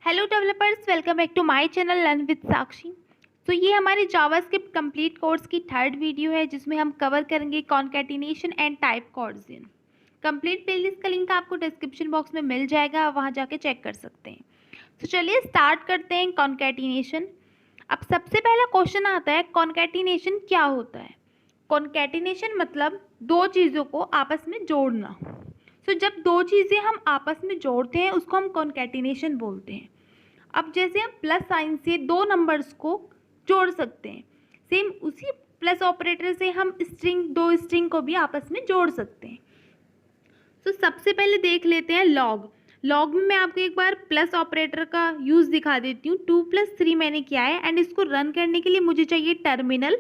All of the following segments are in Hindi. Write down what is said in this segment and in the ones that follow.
Hello developers, welcome back to my channel learn with Sakshi. तो ये हमारे जावास्क्रिप्ट कंप्लीट कोर्स की थर्ड वीडियो है जिसमें हम कवर करेंगे concatenation and type coercion. Complete playlist का लिंक आपको डिस्क्रिप्शन बॉक्स में मिल जाएगा, वहाँ जाके चेक कर सकते हैं। तो चलिए स्टार्ट करते हैं कॉन्कैटिनेशन। अब सबसे पहला क्वेश्चन आता है, कॉन्कैटिनेशन क्या होता है। कॉन्कैटिनेशन मतलब दो चीज़ों को आपस में जोड़ना। जब दो चीज़ें हम आपस में जोड़ते हैं उसको हम कॉन्कैटिनेशन बोलते हैं। अब जैसे हम प्लस साइन से दो नंबर्स को जोड़ सकते हैं, सेम उसी प्लस ऑपरेटर से हम दो स्ट्रिंग को भी आपस में जोड़ सकते हैं। सबसे पहले देख लेते हैं लॉग। लॉग में मैं आपको एक बार प्लस ऑपरेटर का यूज़ दिखा देती हूँ। 2 + 3 मैंने किया है एंड इसको रन करने के लिए मुझे चाहिए टर्मिनल।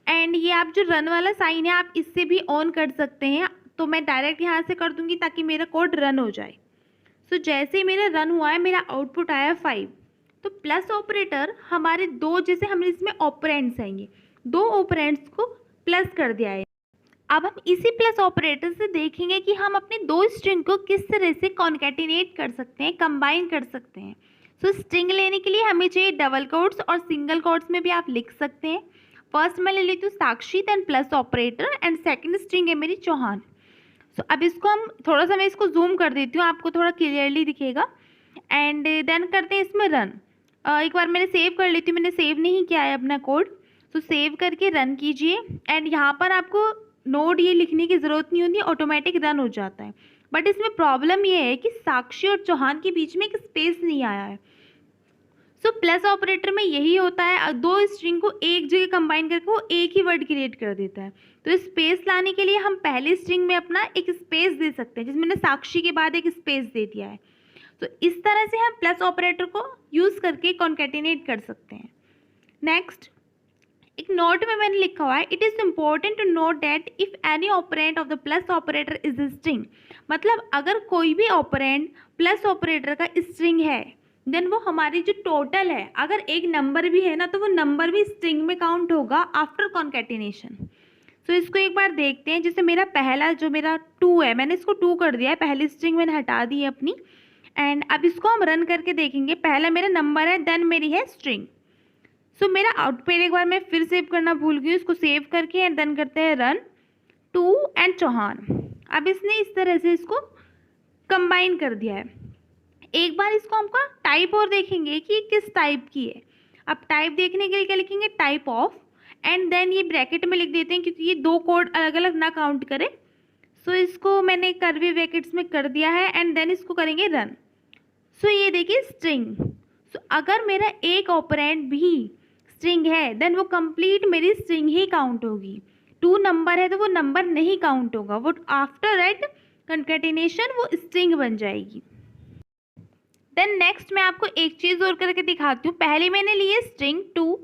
एंड ये आप जो रन वाला साइन है आप इससे भी ऑन कर सकते हैं, तो मैं डायरेक्ट यहाँ से कर दूँगी ताकि मेरा कोड रन हो जाए। जैसे ही मेरा रन हुआ है मेरा आउटपुट आया 5। तो प्लस ऑपरेटर हमारे दो, जैसे हमें इसमें ऑपरेंड्स आएंगे, दो ऑपरेंड्स को प्लस कर दिया है। अब हम इसी प्लस ऑपरेटर से देखेंगे कि हम अपने दो स्ट्रिंग को किस तरह से कॉन्कैटिनेट कर सकते हैं, कंबाइन कर सकते हैं। स्ट्रिंग लेने के लिए हमें चाहिए डबल कोट्स और सिंगल कोट्स में भी आप लिख सकते हैं। फर्स्ट मैं ले लेती हूँ Sakshi, then plus operator and second string है मेरी चौहान। अब इसको हम थोड़ा सा, मैं इसको जूम कर देती हूँ, आपको थोड़ा क्लियरली दिखेगा। एंड देन करते हैं इसमें रन। एक बार मैंने सेव कर लेती हूँ, मैंने सेव नहीं किया है अपना कोड, सेव करके रन कीजिए। एंड यहाँ पर आपको नोड ये लिखने की ज़रूरत नहीं होती, ऑटोमेटिक रन हो जाता है। बट इसमें प्रॉब्लम ये है कि साक्षी और चौहान के बीच में एक स्पेस नहीं आया है। प्लस ऑपरेटर में यही होता है, दो स्ट्रिंग को एक जगह कंबाइन करके वो एक ही वर्ड क्रिएट कर देता है। तो स्पेस लाने के लिए हम पहले स्ट्रिंग में अपना एक स्पेस दे सकते हैं, जिसमें मैंने साक्षी के बाद एक स्पेस दे दिया है। तो इस तरह से हम प्लस ऑपरेटर को यूज़ करके कॉन्कैटिनेट कर सकते हैं। नेक्स्ट, एक नोट में मैंने लिखा हुआ है, it is important to note that if any operand of the plus operator is string. मतलब अगर कोई भी ऑपरेंड प्लस ऑपरेटर का स्ट्रिंग है, देन वो हमारी जो टोटल है, अगर एक नंबर भी है ना तो वो नंबर भी स्ट्रिंग में काउंट होगा आफ्टर कॉन्कैटिनेशन। इसको एक बार देखते हैं। जैसे मेरा पहला जो मेरा 2 है, मैंने इसको 2 कर दिया है, पहली स्ट्रिंग मैंने हटा दी है अपनी। एंड अब इसको हम रन करके देखेंगे। पहला मेरा नंबर है, देन मेरी है स्ट्रिंग। मेरा आउटपुट एक बार मैं फिर सेव करना भूल गई, इसको सेव करके एंड देन करते हैं रन। 2 एंड चौहान। अब इसने इस तरह से इसको कंबाइन कर दिया है। एक बार इसको हमको टाइप और देखेंगे कि किस टाइप की है। अब टाइप देखने के लिए क्या लिखेंगे, टाइप ऑफ, एंड देन ये ब्रैकेट में लिख देते हैं क्योंकि ये दो कोड अलग अलग ना काउंट करे। इसको मैंने कर्ली ब्रैकेट्स में कर दिया है एंड देन इसको करेंगे रन। ये देखिए स्ट्रिंग। अगर मेरा एक ऑपरेंड भी स्ट्रिंग है देन वो कंप्लीट मेरी स्ट्रिंग ही काउंट होगी। 2 नंबर है तो वो नंबर नहीं काउंट होगा, वो आफ्टर दैट कॉन्कैटिनेशन वो स्ट्रिंग बन जाएगी। देन नेक्स्ट मैं आपको एक चीज़ और करके दिखाती हूँ। पहले मैंने लिए स्ट्रिंग 2,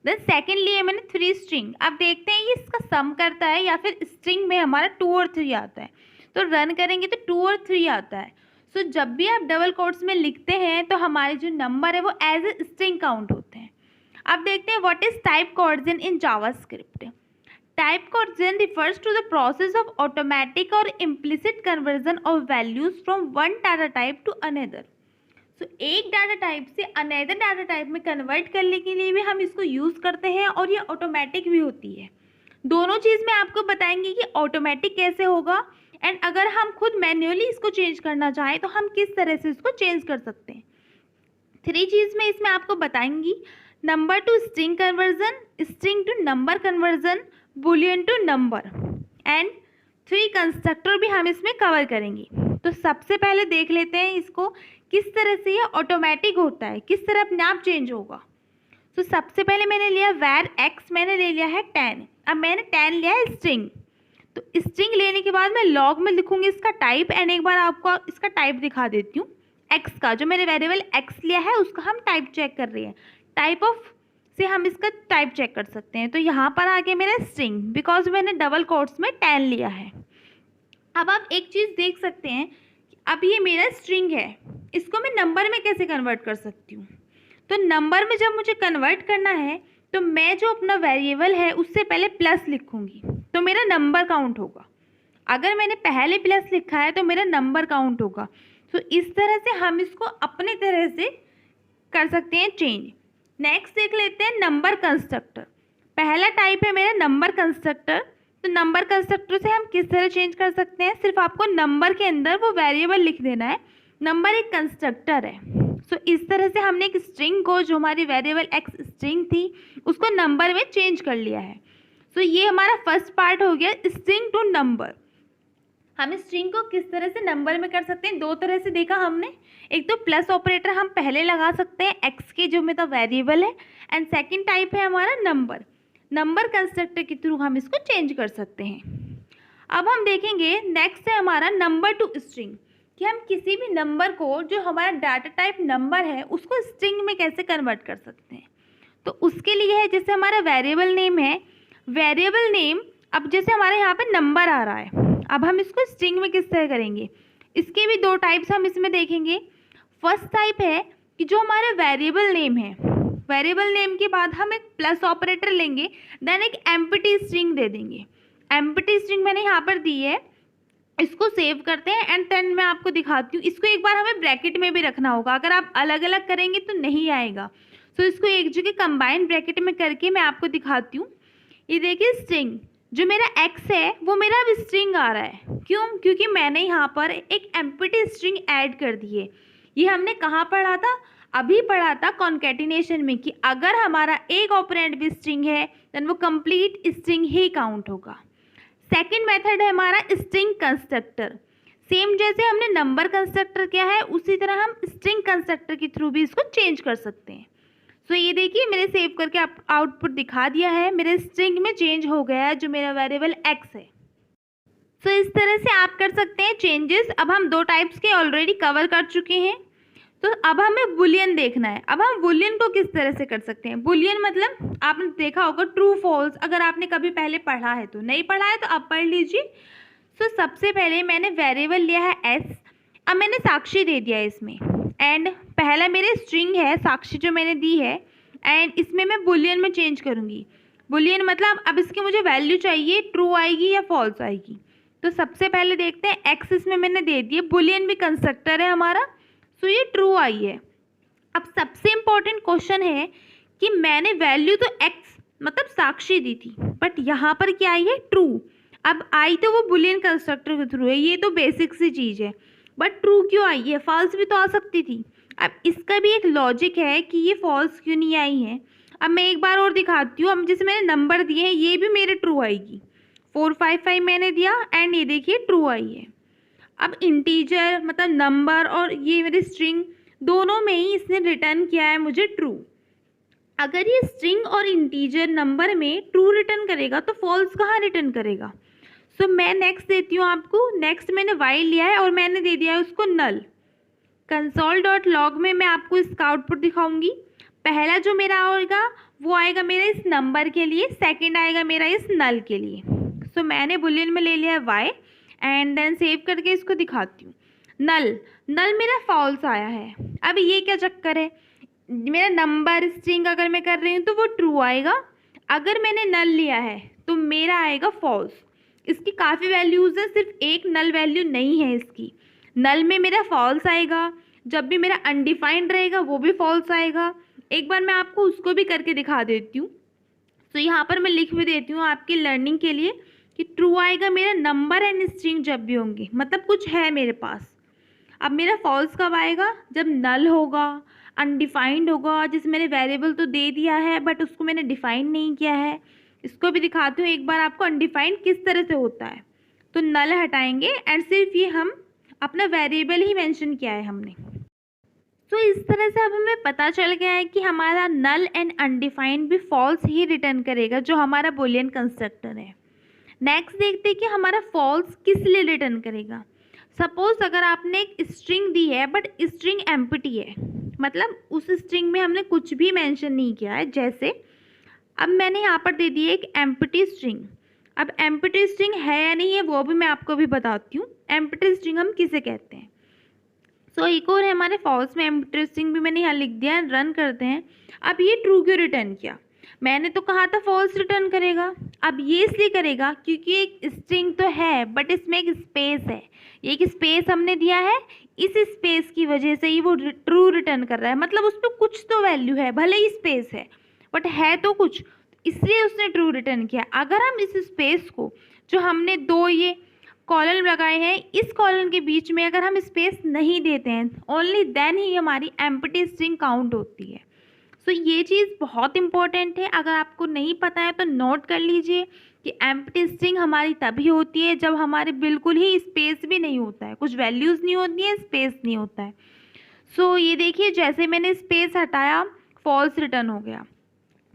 देन सेकंड लिए मैंने 3 स्ट्रिंग। अब देखते हैं ये इसका सम करता है या फिर स्ट्रिंग में हमारा 2 और 3 आता है। तो रन करेंगे तो 2 और 3 आता है। जब भी आप डबल कोट्स में लिखते हैं तो हमारे जो नंबर है वो एज ए स्ट्रिंग काउंट होते हैं। अब देखते हैं what is type coercion in JavaScript. Type coercion refers to the process of automatic और implicit conversion of values from one data type to another. एक डाटा टाइप से अनदर डाटा टाइप में कन्वर्ट करने के लिए भी हम इसको यूज़ करते हैं और ये ऑटोमेटिक भी होती है। दोनों चीज़ में आपको बताएंगे कि ऑटोमेटिक कैसे होगा एंड अगर हम खुद मैन्युअली इसको चेंज करना चाहें तो हम किस तरह से इसको चेंज कर सकते हैं। 3 चीज़ में इसमें आपको बताएंगी, number to string conversion, string to number conversion, Boolean to number, and 3 constructor भी हम इसमें कवर करेंगे। तो सबसे पहले देख लेते हैं इसको किस तरह से ये ऑटोमेटिक होता है, किस तरह अपने आप चेंज होगा। सबसे पहले मैंने लिया वैर एक्स, मैंने ले लिया है 10। अब मैंने 10 लिया है स्ट्रिंग। तो स्ट्रिंग लेने के बाद मैं लॉग में लिखूंगी इसका टाइप, एंड एक बार आपको इसका टाइप दिखा देती हूँ। एक्स का जो मैंने वेरिएबल एक्स लिया है उसका हम टाइप चेक कर रहे हैं। टाइप ऑफ से हम इसका टाइप चेक कर सकते हैं। तो यहाँ पर आके मेरा स्ट्रिंग, बिकॉज मैंने डबल कोट्स में 10 लिया है। अब आप एक चीज़ देख सकते हैं, अब ये मेरा स्ट्रिंग है, इसको मैं नंबर में कैसे कन्वर्ट कर सकती हूँ। तो नंबर में जब मुझे कन्वर्ट करना है तो मैं जो अपना वेरिएबल है उससे पहले प्लस लिखूंगी तो मेरा नंबर काउंट होगा। अगर मैंने पहले प्लस लिखा है तो मेरा नंबर काउंट होगा। इस तरह से हम इसको अपने तरह से कर सकते हैं चेंज। नेक्स्ट देख लेते हैं नंबर कंस्ट्रक्टर। पहला टाइप है मेरा नंबर कंस्ट्रक्टर। तो नंबर कंस्ट्रक्टर से हम किस तरह चेंज कर सकते हैं, सिर्फ आपको नंबर के अंदर वो वेरिएबल लिख देना है। नंबर एक कंस्ट्रक्टर है। सो इस तरह से हमने एक स्ट्रिंग को, जो हमारी वेरिएबल एक्स स्ट्रिंग थी, उसको नंबर में चेंज कर लिया है। सो ये हमारा फर्स्ट पार्ट हो गया स्ट्रिंग टू नंबर। हम स्ट्रिंग को किस तरह से नंबर में कर सकते हैं, दो तरह से देखा हमने। एक तो प्लस ऑपरेटर हम पहले लगा सकते हैं एक्स के जो मेरा वेरिएबल है, एंड सेकंड टाइप है हमारा नंबर। नंबर कंस्ट्रक्टर के थ्रू हम इसको चेंज कर सकते हैं। अब हम देखेंगे नेक्स्ट है हमारा नंबर टू स्ट्रिंग, कि हम किसी भी नंबर को, जो हमारा डाटा टाइप नंबर है, उसको स्ट्रिंग में कैसे कन्वर्ट कर सकते हैं। तो उसके लिए है, जैसे हमारा वेरिएबल नेम है, वेरिएबल नेम, अब जैसे हमारे यहाँ पे नंबर आ रहा है, अब हम इसको स्ट्रिंग में किस तरह करेंगे, इसके भी दो टाइप्स हम इसमें देखेंगे। फर्स्ट टाइप है कि जो हमारा वेरिएबल नेम है, वेरिएबल नेम के बाद हम एक प्लस ऑपरेटर लेंगे, देन एक एम्प्टी स्ट्रिंग दे देंगे। एम्प्टी स्ट्रिंग मैंने यहाँ पर दी है, इसको सेव करते हैं एंड देन मैं आपको दिखाती हूँ। इसको एक बार हमें ब्रैकेट में भी रखना होगा, अगर आप अलग अलग करेंगे तो नहीं आएगा। सो इसको एक जगह कंबाइन ब्रैकेट में करके मैं आपको दिखाती हूँ। ये देखिए स्ट्रिंग, जो मेरा एक्स है वो मेरा अब स्ट्रिंग आ रहा है। क्यों? क्योंकि मैंने यहाँ पर एक एम्प्टी स्ट्रिंग ऐड कर दी है। ये हमने कहाँ पढ़ा था? अभी पढ़ा था कॉन्कैटिनेशन में, कि अगर हमारा एक ऑपरेंड भी स्ट्रिंग है देन वो कंप्लीट स्ट्रिंग ही काउंट होगा। सेकंड मेथड है हमारा स्ट्रिंग कंस्ट्रक्टर। सेम जैसे हमने नंबर कंस्ट्रक्टर किया है, उसी तरह हम स्ट्रिंग कंस्ट्रक्टर के थ्रू भी इसको चेंज कर सकते हैं। सो ये देखिए मेरे सेव करके आउटपुट दिखा दिया है, मेरे स्ट्रिंग में चेंज हो गया है जो मेरा वेरिएबल एक्स है। सो इस तरह से आप कर सकते हैं चेंजेस। अब हम दो टाइप्स के ऑलरेडी कवर कर चुके हैं, तो अब हमें बुलियन देखना है। अब हम बुलियन को किस तरह से कर सकते हैं। बुलियन मतलब आपने देखा होगा ट्रू फॉल्स, अगर आपने कभी पहले पढ़ा है तो, नहीं पढ़ा है तो आप पढ़ लीजिए। सो सबसे पहले मैंने वेरिएबल लिया है एस, अब मैंने साक्षी दे दिया है इसमें, एंड पहला मेरे स्ट्रिंग है साक्षी जो मैंने दी है, एंड इसमें मैं बुलियन में चेंज करूँगी। बुलियन मतलब अब इसकी मुझे वैल्यू चाहिए, ट्रू आएगी या फॉल्स आएगी। तो सबसे पहले देखते हैं एक्स इसमें मैंने दे दिए, बुलियन भी कंस्ट्रक्टर है हमारा, सो ये ट्रू आई है। अब सबसे इम्पोर्टेंट क्वेश्चन है कि मैंने वैल्यू तो एक्स मतलब साक्षी दी थी, बट यहाँ पर क्या आई है? ट्रू। अब आई तो वो बुलियन कंस्ट्रक्टर के थ्रू है, ये तो बेसिक सी चीज़ है, बट ट्रू क्यों आई है? फॉल्स भी तो आ सकती थी। अब इसका भी एक लॉजिक है कि ये फॉल्स क्यों नहीं आई है। अब मैं एक बार और दिखाती हूँ। अब जैसे मैंने नंबर दिए हैं, ये भी मेरे ट्रू आएगी। 455 मैंने दिया एंड ये देखिए ट्रू आई है। अब इंटीजर मतलब नंबर और ये मेरी स्ट्रिंग, दोनों में ही इसने रिटर्न किया है मुझे ट्रू। अगर ये स्ट्रिंग और इंटीजर नंबर में ट्रू रिटर्न करेगा तो फॉल्स कहाँ रिटर्न करेगा। सो मैं नेक्स्ट देती हूँ आपको। नेक्स्ट मैंने वाइल लिया है और मैंने दे दिया है उसको नल। console.log में मैं आपको इसका आउटपुट दिखाऊंगी। पहला जो मेरा आएगा वो आएगा मेरा इस नंबर के लिए, सेकंड आएगा मेरा इस नल के लिए। सो मैंने बुलियन में ले लिया है वाई एंड देन सेव करके इसको दिखाती हूँ। नल मेरा फॉल्स आया है। अब ये क्या चक्कर है, मेरा नंबर स्ट्रिंग अगर मैं कर रही हूँ तो वो ट्रू आएगा, अगर मैंने नल लिया है तो मेरा आएगा फॉल्स। इसकी काफ़ी वैल्यूज़ है, सिर्फ एक नल वैल्यू नहीं है इसकी। नल में मेरा फॉल्स आएगा, जब भी मेरा अनडिफाइंड रहेगा वो भी फॉल्स आएगा। एक बार मैं आपको उसको भी करके दिखा देती हूँ। तो यहाँ पर मैं लिख भी देती हूँ आपकी लर्निंग के लिए कि ट्रू आएगा मेरा नंबर एंड स्ट्रिंग जब भी होंगे, मतलब कुछ है मेरे पास। अब मेरा फॉल्स कब आएगा, जब नल होगा, अनडिफाइंड होगा, जिसमें मैंने वेरिएबल तो दे दिया है बट उसको मैंने डिफाइन नहीं किया है। इसको भी दिखाती हूँ एक बार आपको अनडिफाइंड किस तरह से होता है। तो नल हटाएंगे एंड सिर्फ ये हम अपना वेरिएबल ही मेंशन किया है हमने। तो इस तरह से अब हमें पता चल गया है कि हमारा नल एंड अनडिफाइंड भी फॉल्स ही रिटर्न करेगा, जो हमारा बुलियन कंस्ट्रक्टर है। नेक्स्ट देखते हैं कि हमारा फॉल्स किस लिए रिटर्न करेगा। सपोज अगर आपने एक स्ट्रिंग दी है बट स्ट्रिंग एम्प्टी है, मतलब उस स्ट्रिंग में हमने कुछ भी मेंशन नहीं किया है। जैसे अब मैंने यहाँ पर दे दी है एक एम्प्टी स्ट्रिंग। अब एम्प्टी स्ट्रिंग है या नहीं है वो भी मैं आपको भी बताती हूँ। एम्प्टी स्ट्रिंग हम किसे कहते हैं। सो एक और है हमारे फॉल्स में एम्प्टी स्ट्रिंग भी मैंने यहाँ लिख दिया है। रन करते हैं। अब ये ट्रू क्यों रिटर्न किया, मैंने तो कहा था फॉल्स रिटर्न करेगा। अब ये इसलिए करेगा क्योंकि एक स्ट्रिंग तो है बट इसमें एक स्पेस है, ये एक स्पेस हमने दिया है, इस स्पेस की वजह से ही वो ट्रू रिटर्न कर रहा है, मतलब उस पर कुछ तो वैल्यू है, भले ही स्पेस है बट है तो कुछ, इसलिए उसने ट्रू रिटर्न किया। अगर हम इस स्पेस को, जो हमने दो ये कॉलन लगाए हैं, इस कॉलन के बीच में अगर हम स्पेस नहीं देते हैं, ओनली देन ही हमारी एम्प्टी स्ट्रिंग काउंट होती है। सो ये चीज़ बहुत इंपॉर्टेंट है, अगर आपको नहीं पता है तो नोट कर लीजिए कि एम्प्टी स्ट्रिंग हमारी तभी होती है जब हमारे बिल्कुल ही स्पेस भी नहीं होता है, कुछ वैल्यूज़ नहीं होती है, स्पेस नहीं होता है। सो ये देखिए, जैसे मैंने स्पेस हटाया फॉल्स रिटर्न हो गया।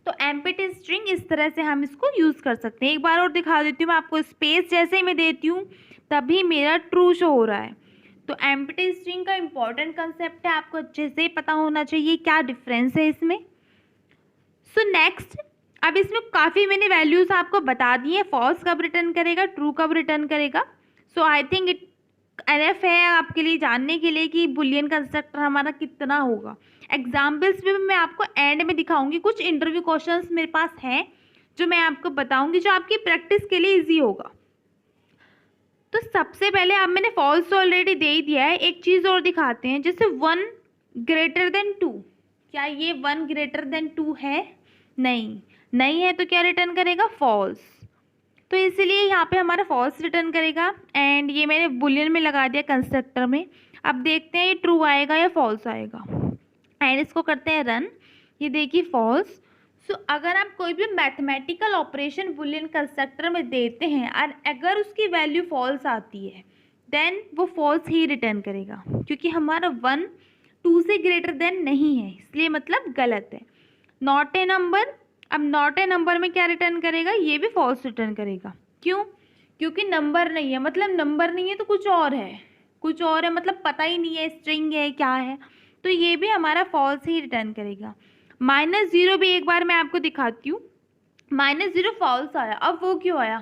तो एम्प्टी स्ट्रिंग इस तरह से हम इसको यूज़ कर सकते हैं। एक बार और दिखा देती हूँ मैं आपको, स्पेस जैसे ही मैं देती हूँ तभी मेरा ट्रू शो हो रहा है। तो एम्प्टी स्ट्रिंग का इंपॉर्टेंट कंसेप्ट है, आपको अच्छे से पता होना चाहिए क्या डिफरेंस है इसमें। सो नेक्स्ट, अब इसमें काफ़ी मैंने वैल्यूज़ आपको बता दी हैं, फॉल्स कब रिटर्न करेगा, ट्रू कब रिटर्न करेगा। सो आई थिंक इट एनफ है आपके लिए जानने के लिए कि बुलियन कंस्ट्रक्टर हमारा कितना होगा। एग्जाम्पल्स भी मैं आपको एंड में दिखाऊंगी, कुछ इंटरव्यू क्वेश्चंस मेरे पास हैं जो मैं आपको बताऊंगी, जो आपकी प्रैक्टिस के लिए इजी होगा। तो सबसे पहले, अब मैंने फॉल्स ऑलरेडी दे ही दिया है, एक चीज़ और दिखाते हैं, जैसे 1 ग्रेटर देन 2, क्या ये 1 ग्रेटर देन 2 है? नहीं है, तो क्या रिटर्न करेगा? फॉल्स। तो इसीलिए यहाँ पे हमारा फॉल्स रिटर्न करेगा, एंड ये मैंने बुलियन में लगा दिया कंस्ट्रक्टर में। अब देखते हैं ये ट्रू आएगा या फॉल्स आएगा, एंड इसको करते हैं रन। ये देखिए फॉल्स। सो अगर आप कोई भी मैथमेटिकल ऑपरेशन बुलियन कंस्ट्रक्टर में देते हैं और अगर उसकी वैल्यू फॉल्स आती है, देन वो फॉल्स ही रिटर्न करेगा, क्योंकि हमारा 1 2 से ग्रेटर देन नहीं है, इसलिए मतलब गलत है। नॉट ए नंबर, अब नॉट ए नंबर में क्या रिटर्न करेगा? ये भी फॉल्स रिटर्न करेगा। क्यों? क्योंकि नंबर नहीं है, मतलब नंबर नहीं है तो कुछ और है, मतलब पता ही नहीं है स्ट्रिंग है क्या है, तो ये भी हमारा फॉल्स ही रिटर्न करेगा। -0 भी एक बार मैं आपको दिखाती हूँ। -0 फॉल्स आया, अब वो क्यों आया?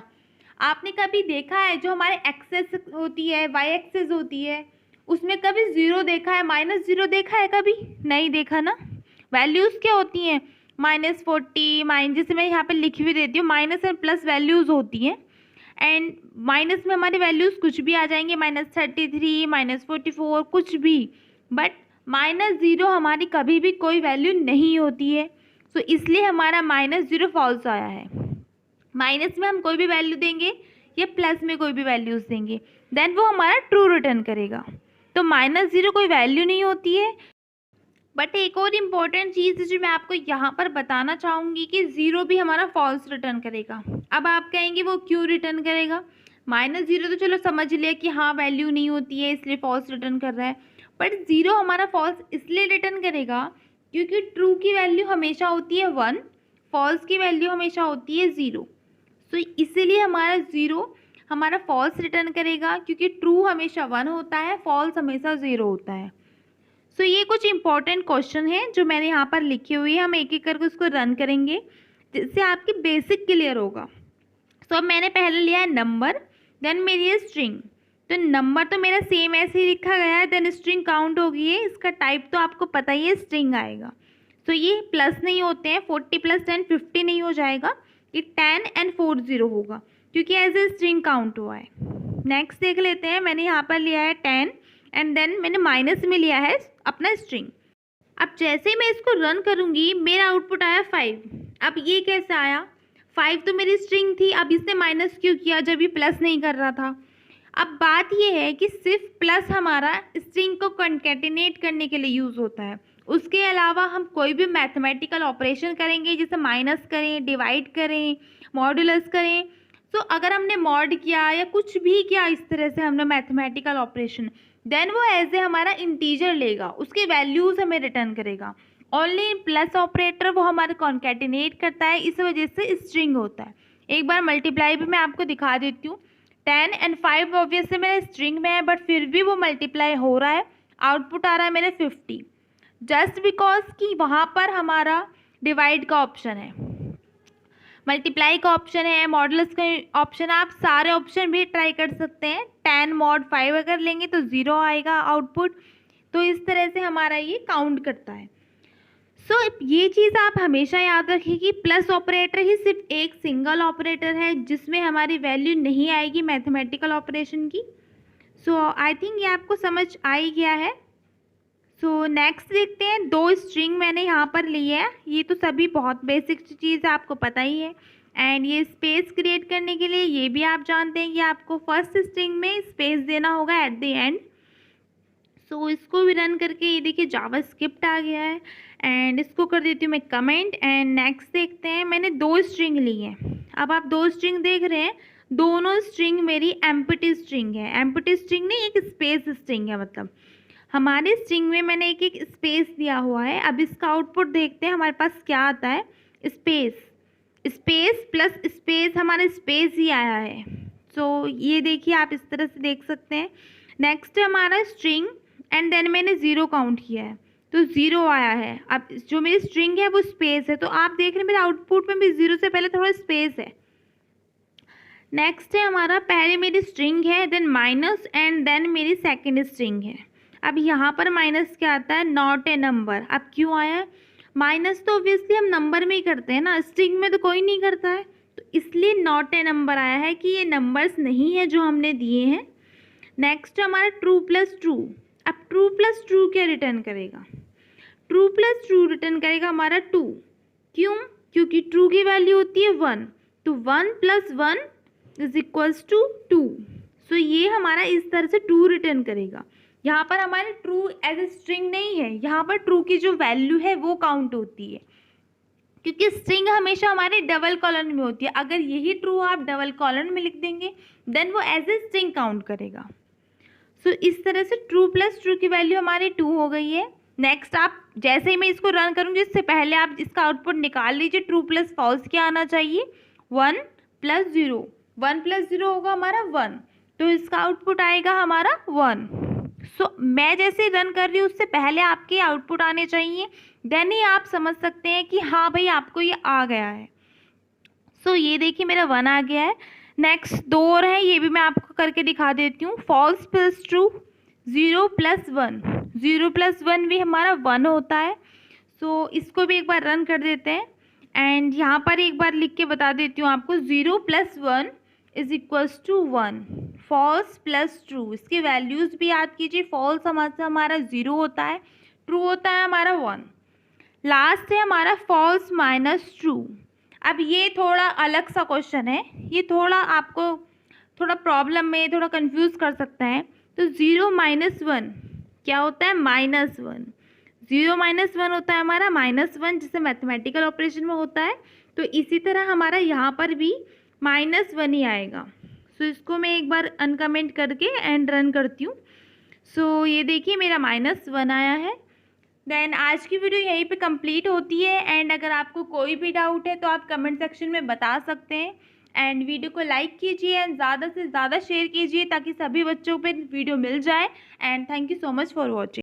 आपने कभी देखा है जो हमारे एक्सेस होती है, वाई एक्सेस होती है, उसमें कभी 0 देखा है, -0 देखा है? कभी नहीं देखा ना। वैल्यूज़ क्या होती हैं? -40, जैसे मैं यहाँ पे लिख भी देती हूँ, माइनस एंड प्लस वैल्यूज़ होती हैं, एंड माइनस में हमारी वैल्यूज़ कुछ भी आ जाएंगे, -33, -44, कुछ भी, बट -0 हमारी कभी भी कोई वैल्यू नहीं होती है। सो इसलिए हमारा -0 फॉल्स आया है। माइनस में हम कोई भी वैल्यू देंगे या प्लस में कोई भी वैल्यूज़ देंगे, देन वो हमारा ट्रू रिटर्न करेगा। तो -0 कोई वैल्यू नहीं होती है। बट एक और इम्पॉर्टेंट चीज़ जो मैं आपको यहाँ पर बताना चाहूँगी कि 0 भी हमारा फॉल्स रिटर्न करेगा। अब आप कहेंगे वो क्यों रिटर्न करेगा? -0 तो चलो समझ लिया कि हाँ वैल्यू नहीं होती है इसलिए फॉल्स रिटर्न कर रहा है, बट 0 हमारा फॉल्स इसलिए रिटर्न करेगा क्योंकि ट्रू की वैल्यू हमेशा होती है 1, फॉल्स की वैल्यू हमेशा होती है 0। सो इसीलिए हमारा 0 हमारा फॉल्स रिटर्न करेगा, क्योंकि ट्रू हमेशा 1 होता है, फॉल्स हमेशा 0 होता है। सो ये कुछ इंपॉर्टेंट क्वेश्चन हैं जो मैंने यहाँ पर लिखे हुए हैं, हम एक एक करके उसको रन करेंगे जिससे आपकी बेसिक क्लियर होगा। सो अब मैंने पहले लिया है नंबर, देन मेरी है स्ट्रिंग। तो नंबर तो मेरा सेम ऐसे ही लिखा गया है, देन स्ट्रिंग काउंट होगी है, इसका टाइप तो आपको पता ही है, स्ट्रिंग आएगा। सो ये प्लस नहीं होते हैं, 40 + 10 50 नहीं हो जाएगा, ये 10 and 40 होगा क्योंकि एज ए स्ट्रिंग काउंट हुआ है। नेक्स्ट देख लेते हैं, मैंने यहाँ पर लिया है 10 एंड देन मैंने माइनस में लिया है अपना स्ट्रिंग। अब जैसे ही मैं इसको रन करूँगी मेरा आउटपुट आया 5। अब ये कैसे आया? 5 तो मेरी स्ट्रिंग थी, अब इसने माइनस क्यों किया जब ये प्लस नहीं कर रहा था? अब बात ये है कि सिर्फ प्लस हमारा स्ट्रिंग को कंकैटिनेट करने के लिए यूज़ होता है, उसके अलावा हम कोई भी मैथमेटिकल ऑपरेशन करेंगे, जैसे माइनस करें, डिवाइड करें, मॉड्यूलस करें, तो अगर हमने मॉड किया या कुछ भी किया इस तरह से हमने मैथमेटिकल ऑपरेशन, देन वो एज ए हमारा इंटीजर लेगा, उसके वैल्यूज़ हमें रिटर्न करेगा। ओनली प्लस ऑपरेटर वो हमारे कॉन्कैटिनेट करता है, इस वजह से स्ट्रिंग होता है। एक बार मल्टीप्लाई भी मैं आपको दिखा देती हूँ। 10 and 5 ऑब्वियसली मेरे स्ट्रिंग में है, बट फिर भी वो मल्टीप्लाई हो रहा है, आउटपुट आ रहा है मेरे 50, जस्ट बिकॉज कि वहाँ पर हमारा डिवाइड का ऑप्शन है, मल्टीप्लाई का ऑप्शन है, मॉडुलस का ऑप्शन, आप सारे ऑप्शन भी ट्राई कर सकते हैं। 10 mod 5 अगर लेंगे तो 0 आएगा आउटपुट। तो इस तरह से हमारा ये काउंट करता है। सो ये चीज़ आप हमेशा याद रखिए कि प्लस ऑपरेटर ही सिर्फ एक सिंगल ऑपरेटर है जिसमें हमारी वैल्यू नहीं आएगी मैथमेटिकल ऑपरेशन की। सो आई थिंक ये आपको समझ आ ही गया है। सो नेक्स्ट देखते हैं, 2 स्ट्रिंग मैंने यहाँ पर ली है। ये तो सभी बहुत बेसिक चीज़ है, आपको पता ही है। एंड ये स्पेस क्रिएट करने के लिए ये भी आप जानते हैं कि आपको फर्स्ट स्ट्रिंग में स्पेस देना होगा एट द एंड। सो इसको भी रन करके ये देखिए जावास्क्रिप्ट आ गया है। एंड इसको कर देती हूँ मैं कमेंट। एंड नेक्स्ट देखते हैं, मैंने 2 स्ट्रिंग ली है। अब आप 2 स्ट्रिंग देख रहे हैं, दोनों स्ट्रिंग मेरी एम्प्टी स्ट्रिंग है। एम्प्टी स्ट्रिंग नहीं, एक स्पेस स्ट्रिंग है, मतलब हमारे स्ट्रिंग में मैंने एक एक स्पेस दिया हुआ है। अब इसका आउटपुट देखते हैं हमारे पास क्या आता है। स्पेस, स्पेस प्लस स्पेस, हमारा स्पेस ही आया है। सो ये देखिए आप इस तरह से देख सकते हैं। नेक्स्ट है हमारा स्ट्रिंग एंड देन मैंने 0 काउंट किया है तो 0 आया है। अब जो मेरी स्ट्रिंग है वो स्पेस है, तो आप देख रहे हैं मेरे आउटपुट में भी 0 से पहले थोड़ा स्पेस है। नेक्स्ट है हमारा, पहले मेरी स्ट्रिंग है, देन माइनस एंड देन मेरी सेकंड स्ट्रिंग है। अब यहाँ पर माइनस क्या आता है, नॉट ए नंबर। अब क्यों आया है माइनस, तो ऑब्वियसली हम नंबर में ही करते हैं ना, स्ट्रिंग में तो कोई नहीं करता है, तो इसलिए नॉट ए नंबर आया है कि ये नंबर्स नहीं है जो हमने दिए हैं। नेक्स्ट हमारा ट्रू प्लस ट्रू। अब ट्रू प्लस ट्रू क्या रिटर्न करेगा, ट्रू प्लस ट्रू रिटर्न करेगा हमारा 2। क्यों, क्योंकि ट्रू की वैल्यू होती है 1, तो 1 + 1 = 2। सो ये हमारा इस तरह से 2 रिटर्न करेगा। यहाँ पर हमारे ट्रू एज ए स्ट्रिंग नहीं है, यहाँ पर ट्रू की जो वैल्यू है वो काउंट होती है, क्योंकि स्ट्रिंग हमेशा हमारे डबल कॉलन में होती है। अगर यही ट्रू आप डबल कॉलन में लिख देंगे देन वो एज ए स्ट्रिंग काउंट करेगा। सो इस तरह से ट्रू प्लस ट्रू की वैल्यू हमारी 2 हो गई है। नेक्स्ट आप जैसे ही मैं इसको रन करूँगी, इससे पहले आप इसका आउटपुट निकाल लीजिए। ट्रू प्लस फॉल्स क्या आना चाहिए, 1 + 0, 1 + 0 होगा हमारा 1, तो इसका आउटपुट आएगा हमारा 1। सो मैं जैसे रन कर रही हूँ उससे पहले आपके आउटपुट आने चाहिए, देन ही आप समझ सकते हैं कि हाँ भाई आपको ये आ गया है। सो ये देखिए मेरा 1 आ गया है। नेक्स्ट 2 और है, ये भी मैं आपको करके दिखा देती हूँ। फॉल्स प्लस ट्रू, 0 + 1, 0 + 1 भी हमारा 1 होता है। सो इसको भी एक बार रन कर देते हैं। एंड यहाँ पर एक बार लिख के बता देती हूँ आपको, 0 + 1 = 1। फॉल्स प्लस ट्रू, इसकी वैल्यूज़ भी याद कीजिए। फॉल्स हमारा 0 होता है, ट्रू होता है हमारा 1। लास्ट है हमारा फॉल्स माइनस ट्रू। अब ये थोड़ा अलग सा क्वेश्चन है, ये थोड़ा आपको थोड़ा प्रॉब्लम में थोड़ा कंफ्यूज कर सकता है। तो 0 - 1 क्या होता है, -1। 0 - 1 होता है हमारा -1, जिसे मैथमेटिकल ऑपरेशन में होता है। तो इसी तरह हमारा यहाँ पर भी -1 ही आएगा। सो इसको मैं एक बार अनकमेंट करके एंड रन करती हूँ। सो ये देखिए मेरा -1 आया है। देन आज की वीडियो यहीं पे कंप्लीट होती है। एंड अगर आपको कोई भी डाउट है तो आप कमेंट सेक्शन में बता सकते हैं। एंड वीडियो को लाइक कीजिए एंड ज़्यादा से ज़्यादा शेयर कीजिए ताकि सभी बच्चों पे वीडियो मिल जाए। And thank you so much for watching.